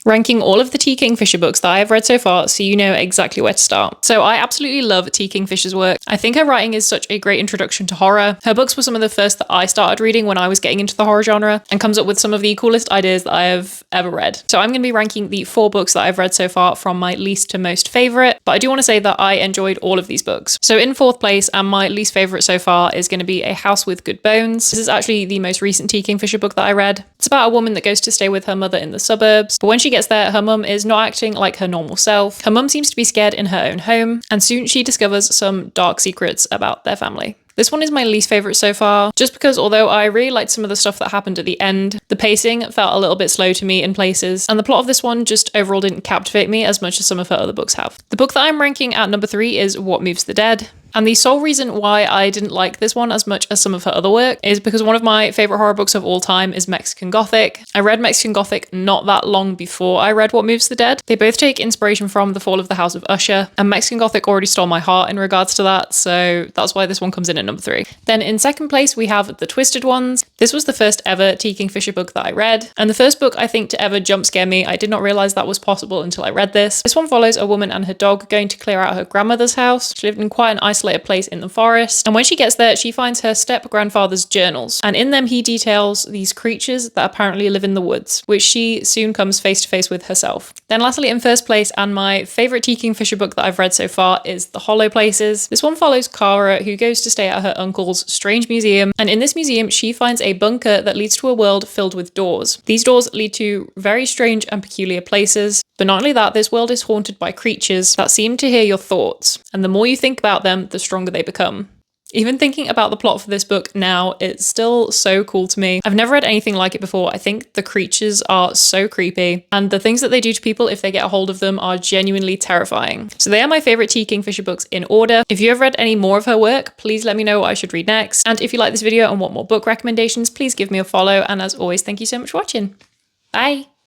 ranking all of the T. Kingfisher books that I have read so far so you know exactly where to start. So I absolutely love T. Kingfisher's work. I think her writing is such a great introduction to horror. Her books were some of the first that I started reading when I was getting into the horror genre, and comes up with some of the coolest ideas that I have ever read. So I'm going to be ranking the 4 books that I've read so far from my least to most favourite, but I do want to say that I enjoyed all of these books. So in 4th place, and my least favourite so far, is going to be A House with Good Bones. This is actually the most recent T. Kingfisher book that I read. It's about a woman that goes to stay with her mother in the suburbs, but when she gets there, her mum is not acting like her normal self. Her mum seems to be scared in her own home, and soon she discovers some dark secrets about their family. This one is my least favourite so far, just because although I really liked some of the stuff that happened at the end, the pacing felt a little bit slow to me in places, and the plot of this one just overall didn't captivate me as much as some of her other books have. The book that I'm ranking at number 3 is What Moves the Dead. And the sole reason why I didn't like this one as much as some of her other work is because one of my favourite horror books of all time is Mexican Gothic. I read Mexican Gothic not that long before I read What Moves the Dead. They both take inspiration from The Fall of the House of Usher, and Mexican Gothic already stole my heart in regards to that, so that's why this one comes in at number 3. Then in 2nd place we have The Twisted Ones. This was the first ever T. Kingfisher book that I read, and the first book I think to ever jump scare me. I did not realise that was possible until I read this. This one follows a woman and her dog going to clear out her grandmother's house. She lived in quite an isolated place in the forest, and when she gets there she finds her step-grandfather's journals, and in them he details these creatures that apparently live in the woods, which she soon comes face to face with herself. Then lastly, in 1st place, and my favourite T. Kingfisher book that I've read so far, is The Hollow Places. This one follows Cara, who goes to stay at her uncle's strange museum, and in this museum she finds a bunker that leads to a world filled with doors. These doors lead to very strange and peculiar places, but not only that, this world is haunted by creatures that seem to hear your thoughts, and the more you think about them, the stronger they become. Even thinking about the plot for this book now, it's still so cool to me. I've never read anything like it before. I think the creatures are so creepy, and the things that they do to people if they get a hold of them are genuinely terrifying. So they are my favourite T. Kingfisher books in order. If you have read any more of her work, please let me know what I should read next. And if you like this video and want more book recommendations, please give me a follow. And as always, thank you so much for watching. Bye!